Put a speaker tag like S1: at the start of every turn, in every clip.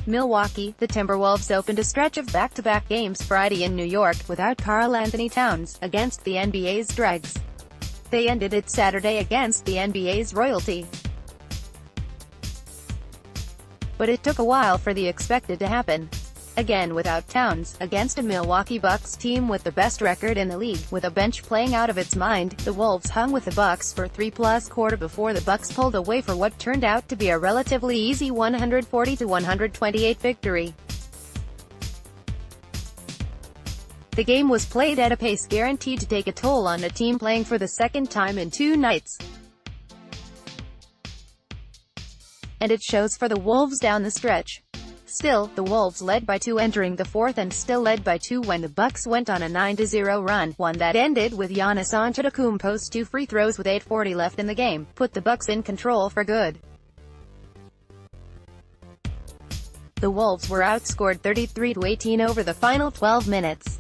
S1: Milwaukee, the Timberwolves opened a stretch of back-to-back games Friday in New York, without Karl-Anthony Towns, against the NBA's Dregs. They ended it Saturday against the NBA's Royalty. But it took a while for the expected to happen. Again without Towns, against a Milwaukee Bucks team with the best record in the league, with a bench playing out of its mind, the Wolves hung with the Bucks for 3+ quarters before the Bucks pulled away for what turned out to be a relatively easy 140-128 victory. The game was played at a pace guaranteed to take a toll on a team playing for the second time in 2 nights. And it shows for the Wolves down the stretch. Still, the Wolves led by 2 entering the fourth and still led by 2 when the Bucks went on a 9-0 run, one that ended with Giannis Antetokounmpo's 2 free throws with 8:40 left in the game, put the Bucks in control for good. The Wolves were outscored 33-18 over the final 12 minutes.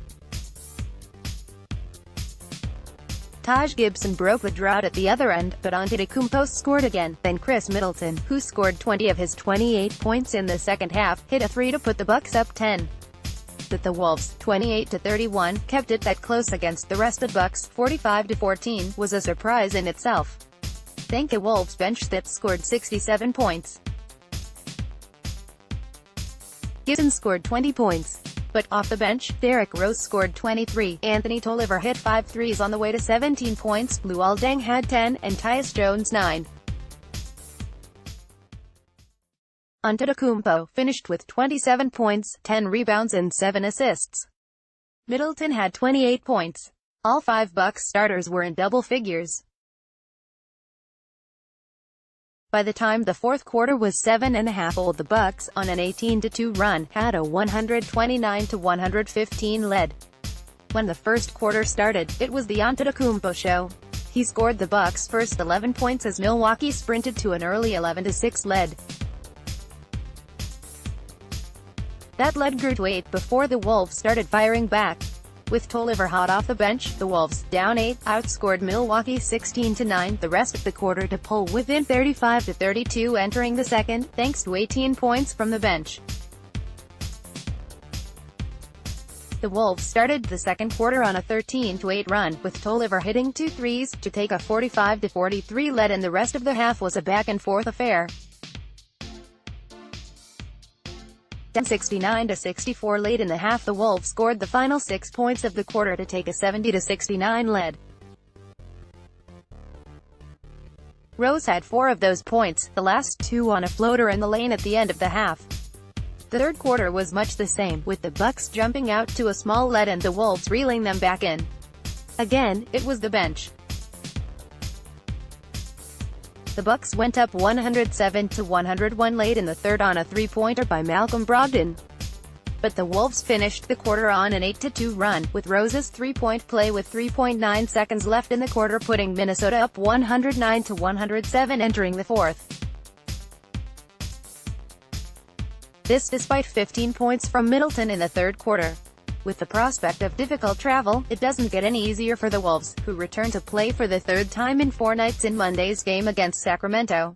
S1: Taj Gibson broke the drought at the other end, but Antetokounmpo scored again. Then Chris Middleton, who scored 20 of his 28 points in the second half, hit a 3 to put the Bucks up 10. But the Wolves, 28-31, kept it that close against the rested Bucks, 45-14, was a surprise in itself. Thank the Wolves bench that scored 67 points. Gibson scored 20 points. But off the bench, Derrick Rose scored 23, Anthony Tolliver hit 5 threes on the way to 17 points, Luol Deng had 10, and Tyus Jones 9. Antetokounmpo finished with 27 points, 10 rebounds and 7 assists. Middleton had 28 points. All 5 Bucks starters were in double figures. By the time the fourth quarter was 7.5 old, the Bucks, on an 18-2 run, had a 129-115 lead. When the first quarter started, it was the Antetokounmpo show. He scored the Bucks' first 11 points as Milwaukee sprinted to an early 11-6 lead. That lead grew to 8 before the Wolves started firing back. With Tolliver hot off the bench, the Wolves, down 8, outscored Milwaukee 16-9 the rest of the quarter to pull within 35-32 entering the second, thanks to 18 points from the bench. The Wolves started the second quarter on a 13-8 run, with Tolliver hitting 2 threes, to take a 45-43 lead, and the rest of the half was a back-and-forth affair. 69-64 late in the half, the Wolves scored the final 6 points of the quarter to take a 70-69 lead. Rose had 4 of those points, the last 2 on a floater in the lane at the end of the half. The third quarter was much the same, with the Bucks jumping out to a small lead and the Wolves reeling them back in. Again, it was the bench. The Bucks went up 107-101 late in the third on a 3-pointer by Malcolm Brogdon. But the Wolves finished the quarter on an 8-2 run, with Rose's 3-point play with 3.9 seconds left in the quarter putting Minnesota up 109-107 entering the fourth. This despite 15 points from Middleton in the third quarter. With the prospect of difficult travel, it doesn't get any easier for the Wolves, who return to play for the third time in 4 nights in Monday's game against Sacramento.